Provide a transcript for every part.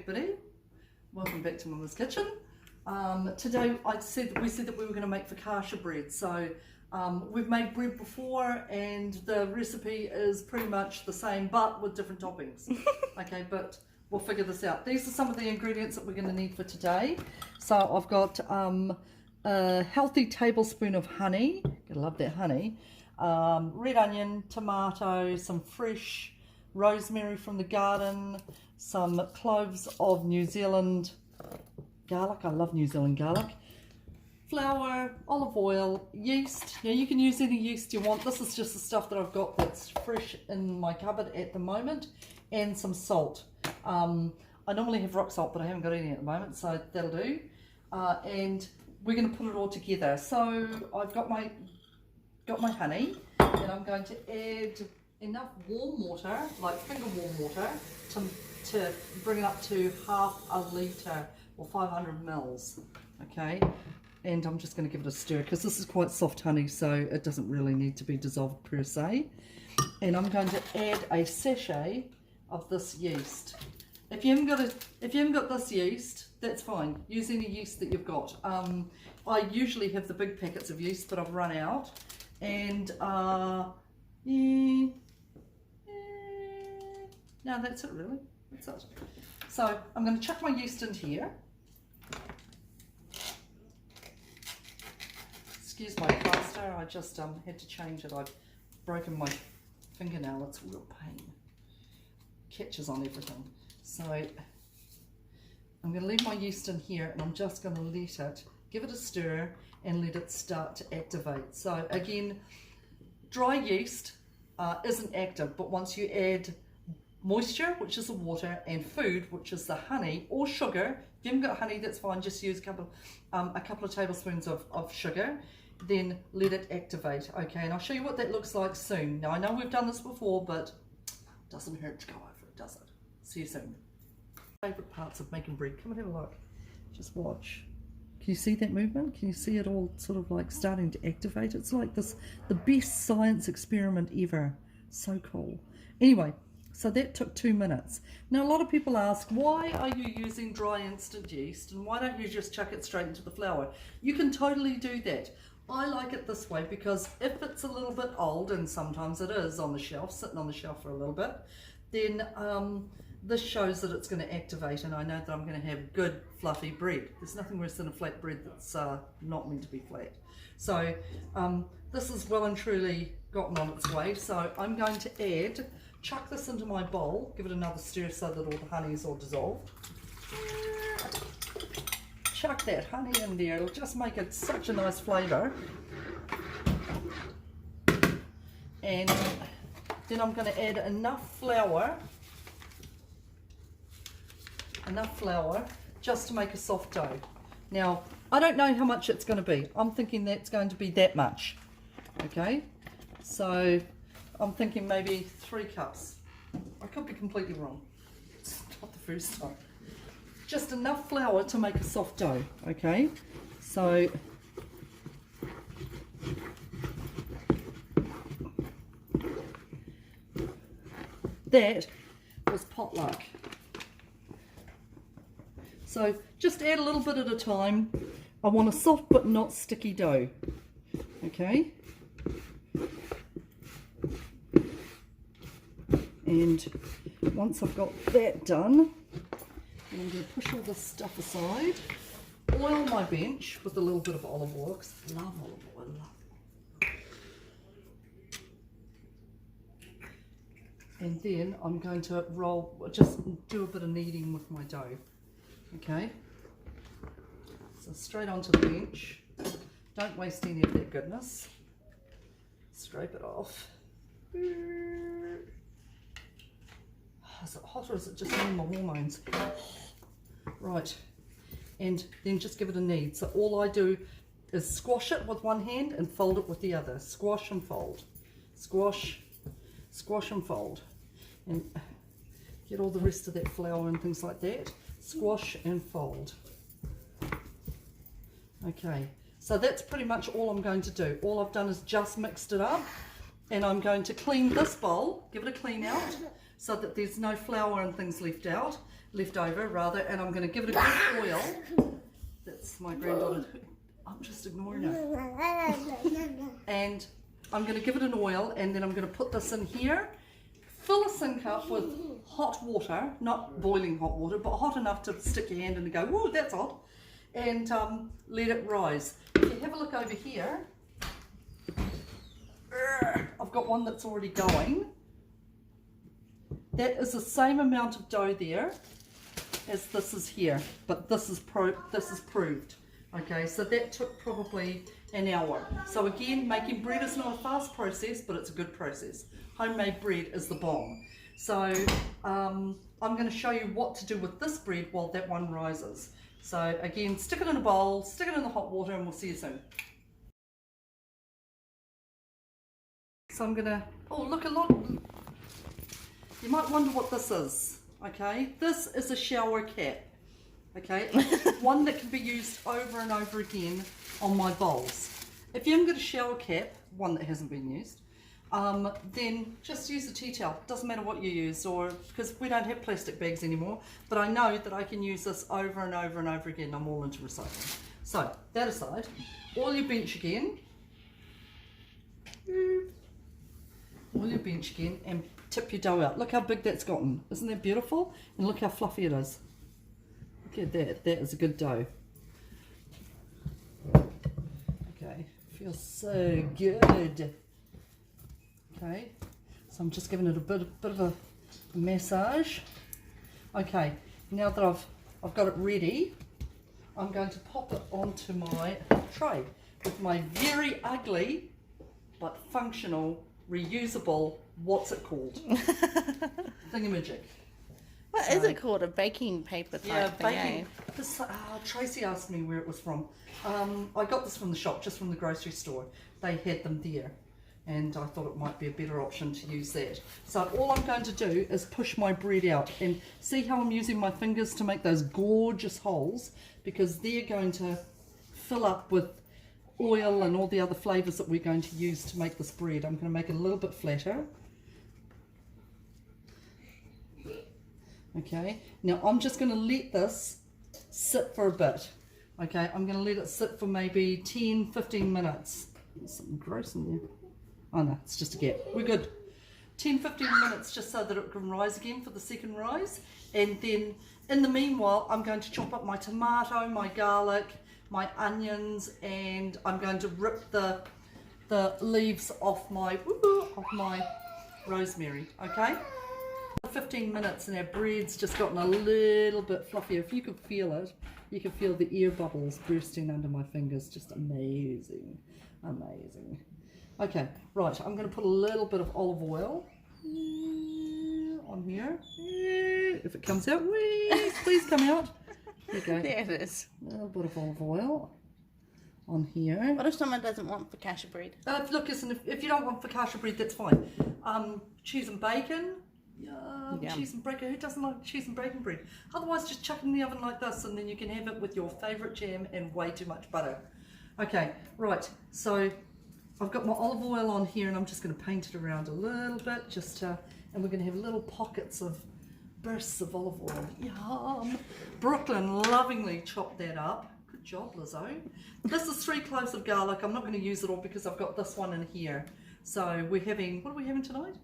everybody. Welcome back to Mama's Kitchen. Today we said that we were going to make focaccia bread. So we've made bread before and the recipe is pretty much the same but with different toppings. Okay, but we'll figure this out. These are some of the ingredients that we're going to need for today. So I've got a healthy tablespoon of honey. Gotta love that honey. Red onion, tomato, some fresh rosemary from the garden, some cloves of New Zealand garlic. I love New Zealand garlic. Flour, olive oil, yeast. Now you can use any yeast you want. This is just the stuff that I've got that's fresh in my cupboard at the moment, and some salt. I normally have rock salt, but I haven't got any at the moment, so that'll do. And we're going to put it all together. So I've got my honey, and I'm going to add enough warm water, like finger warm water, to bring it up to half a litre or 500 mils. Okay, and I'm just going to give it a stir because this is quite soft honey, so it doesn't really need to be dissolved per se. And I'm going to add a sachet of this yeast. If you haven't got this yeast, that's fine. Use any yeast that you've got. I usually have the big packets of yeast, but I've run out. And no, that's it really. That's it. So I'm going to chuck my yeast into here. Excuse my plaster. I just had to change it. I've broken my fingernail. It's a real pain. Catches on everything. So I'm going to leave my yeast in here, and I'm just going to let it, give it a stir and let it start to activate. So again, dry yeast isn't active, but once you add moisture, which is the water, and food, which is the honey, or sugar, if you haven't got honey, that's fine, just use a couple of tablespoons of sugar, then let it activate. Okay, and I'll show you what that looks like soon. Now I know we've done this before, but it doesn't hurt to go over it, does it? See you soon. Favorite parts of making bread. Come and have a look. Just watch. Can you see that movement? Can you see it all sort of like starting to activate? It's like this, the best science experiment ever. So cool. Anyway, so that took 2 minutes. Now a lot of people ask, why are you using dry instant yeast and why don't you just chuck it straight into the flour? You can totally do that. I like it this way because if it's a little bit old, and sometimes it is on the shelf, sitting on the shelf for a little bit, then this shows that it's going to activate, and I know that I'm going to have good fluffy bread. There's nothing worse than a flat bread that's not meant to be flat. So this is well and truly gotten on its way. So I'm going to chuck this into my bowl, give it another stir so that all the honey is all dissolved. Chuck that honey in there, it'll just make it such a nice flavour. And then I'm going to add enough flour just to make a soft dough. Now I don't know how much it's going to be. I'm thinking that's going to be that much. Okay, so I'm thinking maybe 3 cups. I could be completely wrong. It's not the first time. Just enough flour to make a soft dough. Okay, so that was potluck. So just add a little bit at a time. I want a soft but not sticky dough. Okay. And once I've got that done, I'm going to push all this stuff aside, oil my bench with a little bit of olive oil, because I love olive oil. And then I'm going to just do a bit of kneading with my dough. Okay, so straight onto the bench. Don't waste any of that goodness. Scrape it off. Is it hot or is it just me and my hormones? Right, and then just give it a knead. So all I do is squash it with one hand and fold it with the other. Squash and fold. Squash, squash and fold. And get all the rest of that flour and things like that. Squash and fold. Okay, so that's pretty much all I'm going to do. All I've done is just mixed it up, and I'm going to clean this bowl, give it a clean out so that there's no flour and things left out, left over rather, and I'm going to give it a good oil. That's my granddaughter. I'm just ignoring her. And I'm going to give it an oil, and then I'm going to put this in here. Fill a sink up with hot water, not boiling hot water, but hot enough to stick your hand in and go, whoa, that's hot. And let it rise. If you have a look over here, I've got one that's already going. That is the same amount of dough there as this is here, but this is proved. Okay, so that took probably an hour. So again, making bread is not a fast process, but it's a good process. Homemade bread is the bomb. So I'm going to show you what to do with this bread while that one rises. So again, stick it in a bowl, stick it in the hot water, and we'll see you soon. So I'm going to, oh look, you might wonder what this is. Okay, this is a shower cap. Okay, one that can be used over and over again on my bowls. If you haven't got a shower cap, one that hasn't been used, then just use a tea towel. Doesn't matter what you use, or because we don't have plastic bags anymore, but I know that I can use this over and over and over again. I'm all into recycling. So that aside, oil your bench again. Oil your bench again and tip your dough out. Look how big that's gotten. Isn't that beautiful? And look how fluffy it is. Look at that. That is a good dough. Okay, feels so good. Okay, so I'm just giving it a bit of a massage. Okay, now that I've got it ready, I'm going to pop it onto my tray with my very ugly but functional, reusable, what's it called? Thingamajig. What is it called? A baking paper type thing? Baking. This, Tracy asked me where it was from. I got this from the shop, just from the grocery store. They had them there, and I thought it might be a better option to use that. So all I'm going to do is push my bread out, and see how I'm using my fingers to make those gorgeous holes, because they're going to fill up with oil and all the other flavours that we're going to use to make this bread. I'm going to make it a little bit flatter. Okay, now I'm just going to let this sit for a bit. Okay, I'm going to let it sit for maybe 10-15 minutes. There's something gross in there. Oh no, it's just a gap. We're good. 10-15 minutes just so that it can rise again for the second rise. And then in the meanwhile, I'm going to chop up my tomato, my garlic, my onions, and I'm going to rip the leaves off my rosemary. Okay. 15 minutes and our bread's just gotten a little bit fluffier. If you could feel it, you could feel the air bubbles bursting under my fingers. Just amazing, amazing. Okay, right, I'm going to put a little bit of olive oil on here. If it comes out, please come out. There you go. There it is. A little bit of olive oil on here. What if someone doesn't want focaccia bread? Look, listen, if you don't want focaccia bread, that's fine. Cheese and bacon. Yeah, cheese and bacon. Who doesn't like cheese and bacon bread? Otherwise, just chuck it in the oven like this, and then you can have it with your favourite jam and way too much butter. Okay, right. So I've got my olive oil on here, and I'm just going to paint it around a little bit, and we're going to have little pockets of bursts of olive oil. Yum! Brooklyn lovingly chopped that up. Good job, Lizzo. This is 3 cloves of garlic. I'm not going to use it all because I've got this one in here. So we're having, what are we having tonight?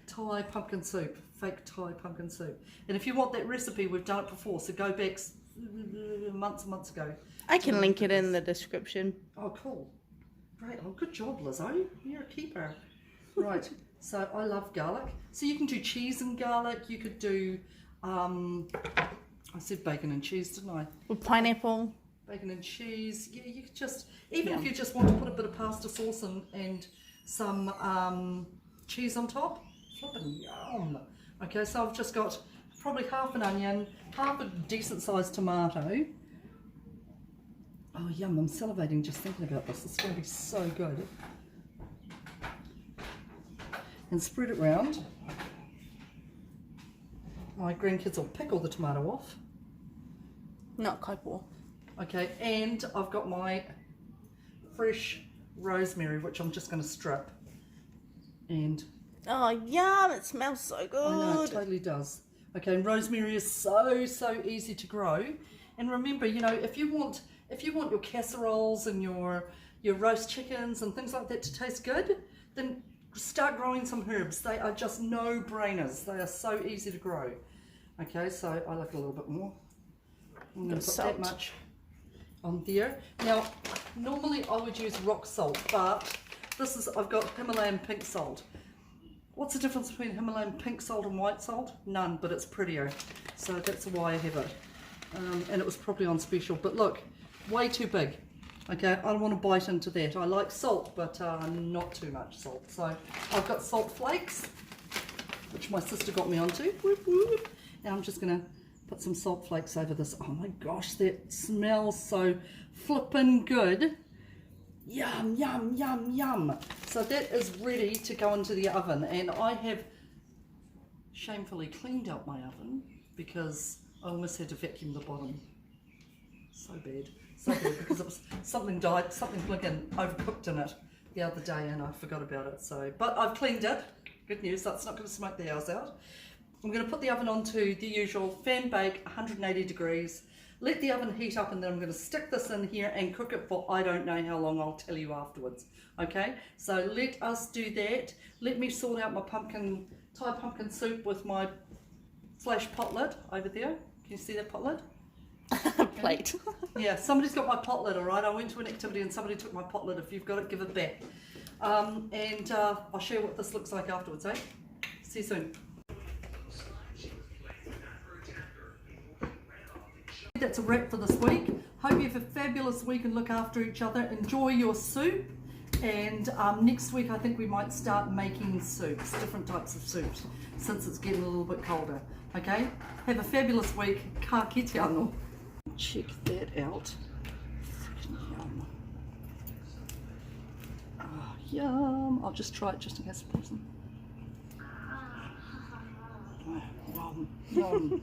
Thai pumpkin soup, fake Thai pumpkin soup. And if you want that recipe, we've done it before, so go back months and months ago. I can link it in the description. Oh, cool. Great. Oh, good job, Lizzo. You're a keeper. Right. So I love garlic. So you can do cheese and garlic. You could do, I said bacon and cheese, didn't I? With pineapple. Bacon and cheese. Yeah, you could just, even if you just want to put a bit of pasta sauce and some cheese on top. Flippin' yum. Okay, so I've just got probably half an onion, half a decent sized tomato. Oh yum, I'm salivating just thinking about this. It's going to be so good. And spread it round. My grandkids will pick all the tomato off. Not kaipō. Okay, and I've got my fresh rosemary, which I'm just going to strip. And oh, yum, it smells so good. I know, it totally does. Okay, and rosemary is so easy to grow. And remember, you know, if you want your casseroles and your roast chickens and things like that to taste good, then start growing some herbs. They are just no-brainers. They are so easy to grow. Okay, so I like a little bit more. I'm going to put that much on there. Now, normally I would use rock salt, but I've got Himalayan pink salt. What's the difference between Himalayan pink salt and white salt? None, but it's prettier. So that's why I have it. And it was probably on special. But look, way too big. Okay, I don't want to bite into that. I like salt, but not too much salt. So I've got salt flakes, which my sister got me onto. Whoop, whoop. Now I'm just going to put some salt flakes over this. Oh my gosh, that smells so flippin' good. Yum, yum, yum, yum. So that is ready to go into the oven, and I have shamefully cleaned out my oven because I almost had to vacuum the bottom. So bad because it was something blinking overcooked in it the other day and I forgot about it. So, but I've cleaned it. Good news, that's not going to smoke the house out. I'm going to put the oven onto the usual fan bake 180 degrees. Let the oven heat up, and then I'm going to stick this in here and cook it for I don't know how long. I'll tell you afterwards. Okay, so let us do that. Let me sort out my Thai pumpkin soup with my flash pot lid over there. Can you see that pot lid? Plate. Yeah, somebody's got my pot lid, all right? I went to an activity and somebody took my pot lid. If you've got it, give it back. And I'll show you what this looks like afterwards, eh? See you soon. That's a wrap for this week. Hope you have a fabulous week and look after each other. Enjoy your soup, and next week I think we might start making soups, different types of soups, since it's getting a little bit colder. Okay, have a fabulous week. Ka kite anō. Check that out. Freaking yum. Oh, yum. I'll just try it just in case it poison. Oh, yum, yum.